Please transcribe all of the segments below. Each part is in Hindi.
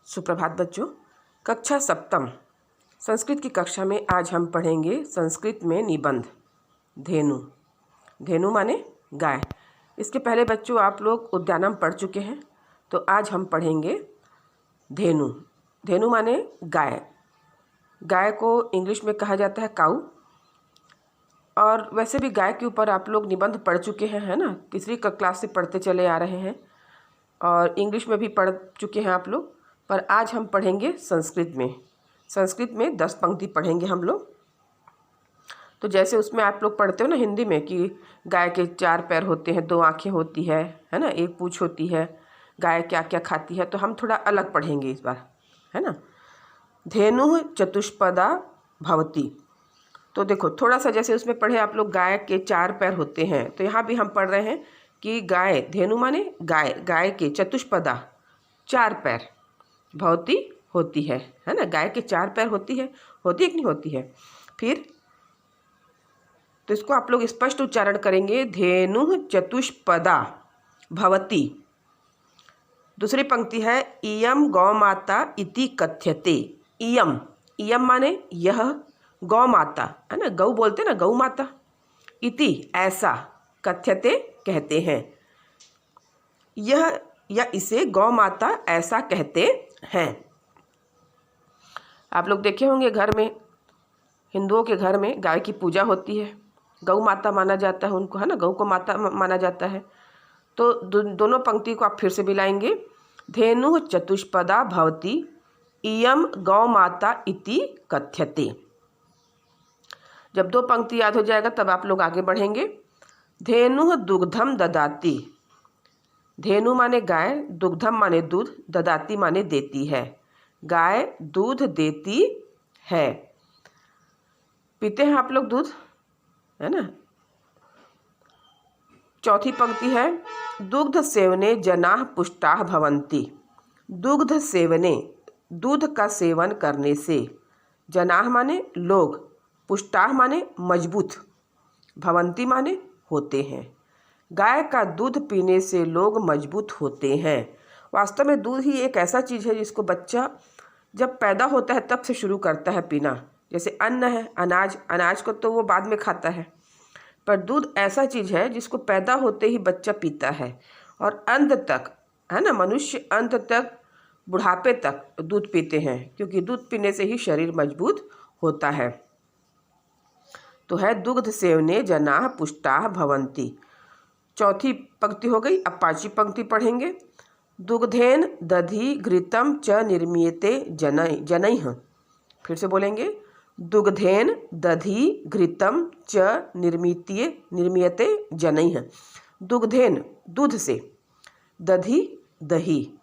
सुप्रभात बच्चों। कक्षा सप्तम संस्कृत की कक्षा में आज हम पढ़ेंगे संस्कृत में निबंध धेनु। धेनु माने गाय। इसके पहले बच्चों आप लोग उद्यानम पढ़ चुके हैं, तो आज हम पढ़ेंगे धेनु। धेनु माने गाय। गाय को इंग्लिश में कहा जाता है काऊ। और वैसे भी गाय के ऊपर आप लोग निबंध पढ़ चुके हैं, है ना। तीसरी क्लास से पढ़ते चले आ रहे हैं और इंग्लिश में भी पढ़ चुके हैं आप लोग। पर आज हम पढ़ेंगे संस्कृत में। संस्कृत में 10 पंक्ति पढ़ेंगे हम लोग। तो जैसे उसमें आप लोग पढ़ते हो ना हिंदी में कि गाय के 4 पैर होते हैं, 2 आँखें होती है ना, 1 पूँछ होती है, गाय क्या क्या खाती है, तो हम थोड़ा अलग पढ़ेंगे इस बार, है ना। धेनु चतुष्पदा भवती। तो देखो थोड़ा सा जैसे उसमें पढ़े आप लोग गाय के 4 पैर होते हैं, तो यहाँ भी हम पढ़ रहे हैं कि गाय, धेनु माने गाय, गाय के चतुष्पदा 4 पैर, भवती होती है ना। गाय के 4 पैर होती है कि नहीं होती है। फिर तो इसको आप लोग स्पष्ट उच्चारण करेंगे, धेनु चतुष्पदा भवती। दूसरी पंक्ति है इयम गौ माता इति कथ्यते। इयम, इयम माने यह, गौ माता है ना, गौ बोलते ना, गौ माता, इति ऐसा, कथ्यते कहते हैं, यह या इसे गौ माता ऐसा कहते हैं। आप लोग देखे होंगे घर में, हिंदुओं के घर में गाय की पूजा होती है, गौ माता माना जाता है उनको, है ना, गौ को माता माना जाता है। तो दोनों पंक्ति को आप फिर से मिलाएंगे, धेनु चतुष्पदा भवती इयम गौ माता इति कथ्यते। जब 2 पंक्ति याद हो जाएगा तब आप लोग आगे बढ़ेंगे। धेनु दुग्धम ददाती। धेनु माने गाय, दुग्धम माने दूध, ददाती माने देती है। गाय दूध देती है। पीते हैं आप लोग दूध, है ना। चौथी पंक्ति है दुग्ध सेवने जनाः पुष्टाः भवन्ति। दुग्ध सेवने, दूध का सेवन करने से, जनाः माने लोग, पुष्टाः माने मजबूत, भवन्ति माने होते हैं। गाय का दूध पीने से लोग मजबूत होते हैं। वास्तव में दूध ही एक ऐसा चीज़ है जिसको बच्चा जब पैदा होता है तब से शुरू करता है पीना। जैसे अन्न है, अनाज, अनाज को तो वो बाद में खाता है, पर दूध ऐसा चीज़ है जिसको पैदा होते ही बच्चा पीता है और अंत तक, है ना, मनुष्य अंत तक, बुढ़ापे तक दूध पीते हैं, क्योंकि दूध पीने से ही शरीर मजबूत होता है। तो है दुग्ध सेवने जनाः पुष्टाः भवन्ति। चौथी पंक्ति हो गई। अब 5वीं पंक्ति पढ़ेंगे, दुग्धेन दधि घृतम च निर्मीयते जनैः। फिर से बोलेंगे, दुग्धेन दधि घृतम च निर्मीयते जनैः। दुग्धेन दूध से, दधि दही,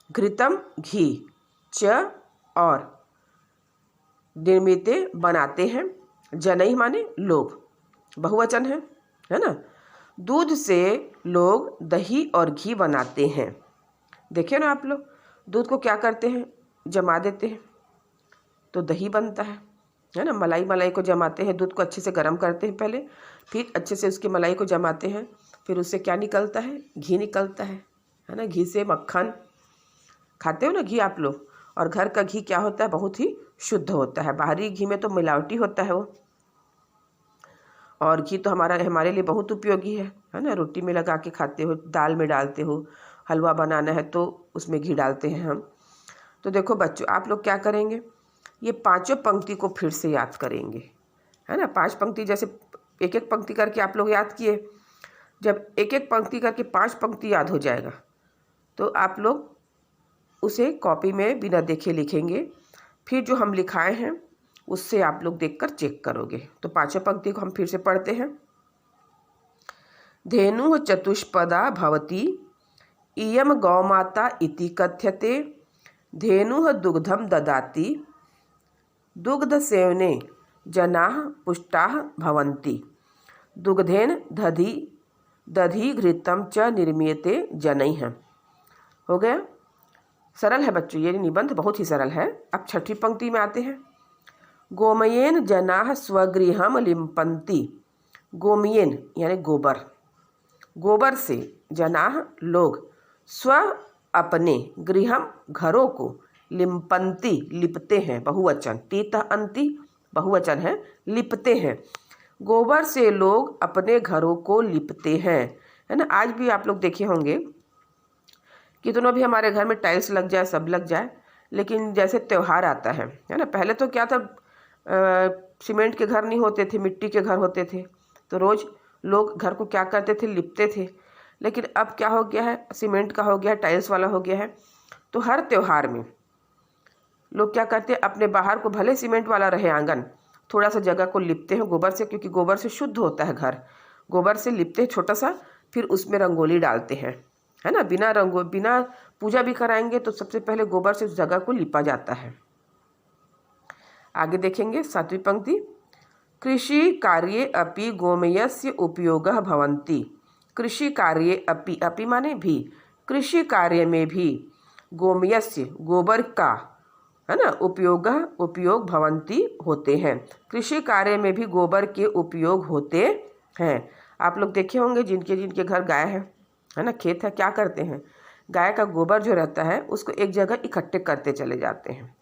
घृतम घी, च और निर्मीयते बनाते हैं, जनैः माने लोग, बहुवचन है ना। दूध से लोग दही और घी बनाते हैं। देखिए ना आप लोग, दूध को क्या करते हैं, जमा देते हैं तो दही बनता है ना। मलाई को जमाते हैं, दूध को अच्छे से गर्म करते हैं पहले, फिर अच्छे से उसकी मलाई को जमाते हैं, फिर उससे क्या निकलता है, घी निकलता है ना। घी से मक्खन खाते हो ना, घी आप लोग। और घर का घी क्या होता है, बहुत ही शुद्ध होता है। बाहरी घी में तो मिलावटी होता है वो। और घी तो हमारे लिए बहुत उपयोगी है ना। रोटी में लगा के खाते हो, दाल में डालते हो, हलवा बनाना है तो उसमें घी डालते हैं हम। तो देखो बच्चों, आप लोग क्या करेंगे, ये 5 पंक्ति को फिर से याद करेंगे, है ना। 5 पंक्ति, जैसे 1-1 पंक्ति करके आप लोग याद किए। जब 1-1 पंक्ति करके 5 पंक्ति याद हो जाएगा तो आप लोग उसे कॉपी में बिना देखे लिखेंगे। फिर जो हम लिखाए हैं उससे आप लोग देखकर चेक करोगे। तो 5 पंक्ति को हम फिर से पढ़ते हैं, धेनु चतुष्पदा भवती इयम गौमाता इति कथ्यते। धेनु दुग्धम ददाति, दुग्ध सेवने जनाः पुष्टाः भवन्ति। दुग्धेन दधि घृतम च निर्मीयते जनैः। हो गया। सरल है बच्चों, ये निबंध बहुत ही सरल है। अब 6वीं पंक्ति में आते हैं, गोमयेन जनाः स्वगृहम लिम्पन्ति। गोमयेन यानी गोबर, गोबर से जनाः लोग, स्व अपने, गृहम घरों को, लिम्पन्ति लिपते हैं, बहुवचन, तीतः अन्ति बहुवचन है, लिपते हैं। गोबर से लोग अपने घरों को लिपते हैं, है ना। आज भी आप लोग देखे होंगे कितनों भी हमारे घर में टाइल्स लग जाए, सब लग जाए, लेकिन जैसे त्यौहार आता है ना, पहले तो क्या था, सीमेंट के घर नहीं होते थे, मिट्टी के घर होते थे, तो रोज़ लोग घर को क्या करते थे, लिपते थे। लेकिन अब क्या हो गया है, सीमेंट का हो गया है, टाइल्स वाला हो गया है। तो हर त्यौहार में लोग क्या करते हैं, अपने बाहर को भले सीमेंट वाला रहे आंगन, थोड़ा सा जगह को लिपते हैं गोबर से, क्योंकि गोबर से शुद्ध होता है घर। गोबर से लिपते हैं छोटा सा, फिर उसमें रंगोली डालते हैं, है ना। बिना पूजा भी कराएंगे तो सबसे पहले गोबर से उस जगह को लिपा जाता है। आगे देखेंगे 7वीं पंक्ति, कृषि कार्ये अपि गोमयस्य उपयोगः भवन्ति। कृषि कार्ये अपि, अपि माने भी, कृषि कार्य में भी गोमयस्य गोबर का, है ना, उपयोग भवन्ति होते हैं। कृषि कार्य में भी गोबर के उपयोग होते हैं। आप लोग देखे होंगे जिनके घर गाय है ना, खेत है, क्या करते हैं, गाय का गोबर जो रहता है उसको एक जगह इकट्ठे करते चले जाते हैं,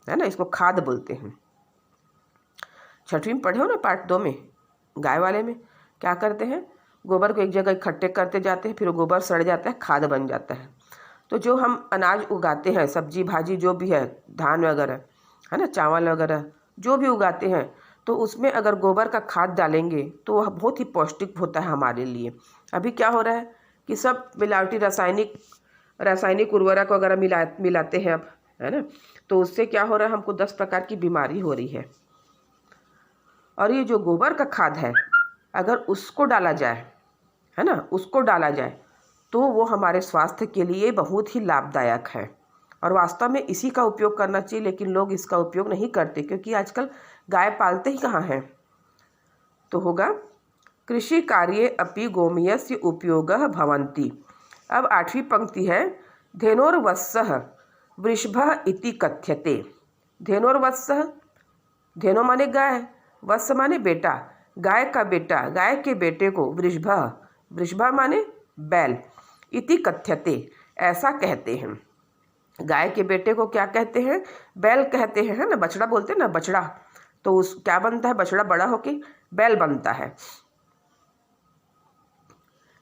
है ना। इसको खाद बोलते हैं। 6वीं में पढ़े हो ना, पार्ट 2 में, गाय वाले में क्या करते हैं, गोबर को एक जगह इकट्ठे करते जाते हैं, फिर वो गोबर सड़ जाता है, खाद बन जाता है। तो जो हम अनाज उगाते हैं, सब्जी भाजी जो भी है, धान वगैरह, है ना, चावल वगैरह जो भी उगाते हैं, तो उसमें अगर गोबर का खाद डालेंगे तो वह बहुत ही पौष्टिक होता है हमारे लिए। अभी क्या हो रहा है कि सब मिलावटी रासायनिक उर्वरक वगैरह मिलाते हैं अब, है ना। तो उससे क्या हो रहा है, हमको 10 प्रकार की बीमारी हो रही है। और ये जो गोबर का खाद है, अगर उसको डाला जाए, है ना, उसको डाला जाए तो वो हमारे स्वास्थ्य के लिए बहुत ही लाभदायक है। और वास्तव में इसी का उपयोग करना चाहिए, लेकिन लोग इसका उपयोग नहीं करते, क्योंकि आजकल गाय पालते ही कहाँ हैं। तो होगा कृषि कार्ये अपि गोमयस्य उपयोगः भवन्ति। अब 8वीं पंक्ति है, धेनोर्वत्सः वृषभः इति कथ्यते। धेनोर्वत्सः, धेनो माने गाय, वत्स माने बेटा, गाय का बेटा, गाय के बेटे को वृषभः माने बैल, इति कथ्यते ऐसा कहते हैं। गाय के बेटे को क्या कहते हैं, बैल कहते हैं, है ना। बछड़ा बोलते हैं ना, बछड़ा, तो उस क्या बनता है, बछड़ा बड़ा होके बैल बनता है।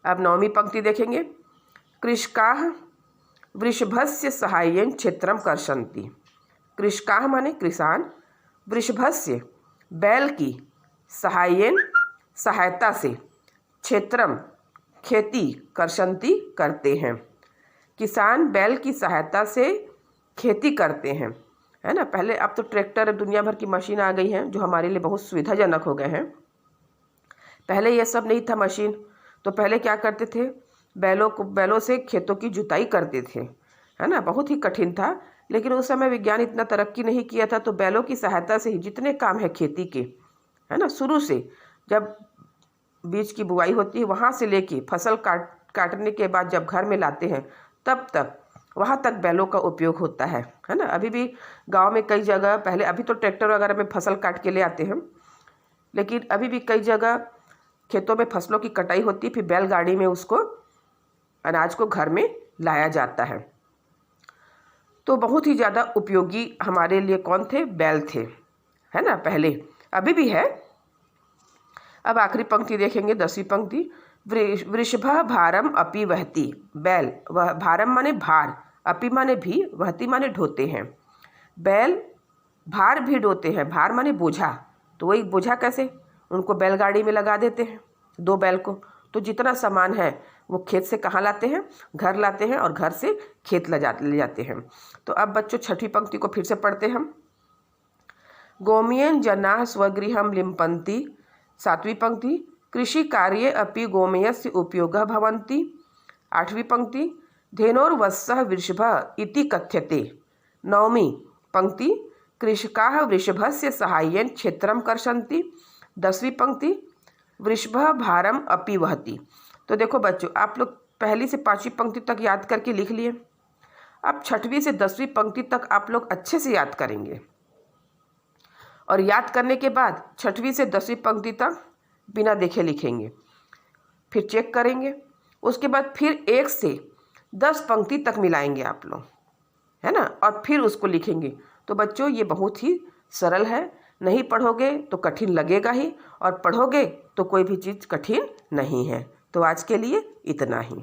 अब 9वीं पंक्ति देखेंगे, कृषकाः वृषभस्य सहाय्येन क्षेत्रम कर्षन्ति। कृषकाः माने किसान, वृषभस्य बैल की, सहाय्येन सहायता से, क्षेत्रम खेती, कर्षन्ति करते हैं। किसान बैल की सहायता से खेती करते हैं, है ना। पहले, अब तो ट्रैक्टर, दुनिया भर की मशीन आ गई हैं जो हमारे लिए बहुत सुविधाजनक हो गए हैं। पहले ये सब नहीं था मशीन, तो पहले क्या करते थे, बैलों से खेतों की जुताई करते थे, है ना। बहुत ही कठिन था, लेकिन उस समय विज्ञान इतना तरक्की नहीं किया था, तो बैलों की सहायता से ही जितने काम है खेती के, है ना, शुरू से जब बीज की बुआई होती है वहाँ से लेके फसल काटने के बाद जब घर में लाते हैं तब तक, वहाँ तक बैलों का उपयोग होता है ना। अभी भी गांव में कई जगह, पहले, अभी तो ट्रैक्टर वगैरह में फसल काट के ले आते हैं, लेकिन अभी भी कई जगह खेतों में फसलों की कटाई होती है, फिर बैलगाड़ी में उसको, अनाज को घर में लाया जाता है। तो बहुत ही ज़्यादा उपयोगी हमारे लिए कौन थे, बैल थे, है ना, पहले, अभी भी है। अब आखिरी पंक्ति देखेंगे, 10वीं पंक्ति, वृषभः भारम अपि वहति। बैल, वह, भारम माने भार, अपि माने भी, वहति माने ढोते हैं। बैल भार भी ढोते हैं, भार माने बोझा, तो वही बोझा कैसे, उनको बैलगाड़ी में लगा देते हैं, 2 बैल को, तो जितना सामान है वो खेत से कहाँ लाते हैं, घर लाते हैं, और घर से खेत ले जाते हैं। तो अब बच्चों 6वीं पंक्ति को फिर से पढ़ते हैं हम। गोमयेन जनाः स्वगृहं लिम्पन्ति। 7वीं पंक्ति, कृषि कार्ये अपि गोमयस्य उपयोगः भवन्ति। 8वीं पंक्ति, धेनोर्वत्सः वृषभः इति कथ्यते। 9वीं पंक्ति, कृषकाः वृषभस्य सहाय्येन क्षेत्रम कर्षन्ति। 10वीं पंक्ति, वृषभः भारम अपि वहति। तो देखो बच्चों, आप लोग पहली से 5वीं पंक्ति तक याद करके लिख लिए। अब 6वीं से 10वीं पंक्ति तक आप लोग अच्छे से याद करेंगे, और याद करने के बाद 6वीं से 10वीं पंक्ति तक बिना देखे लिखेंगे, फिर चेक करेंगे, उसके बाद फिर 1 से 10 पंक्ति तक मिलाएंगे आप लोग, है ना, और फिर उसको लिखेंगे। तो बच्चों ये बहुत ही सरल है, नहीं पढ़ोगे तो कठिन लगेगा ही, और पढ़ोगे तो कोई भी चीज़ कठिन नहीं है। तो आज के लिए इतना ही।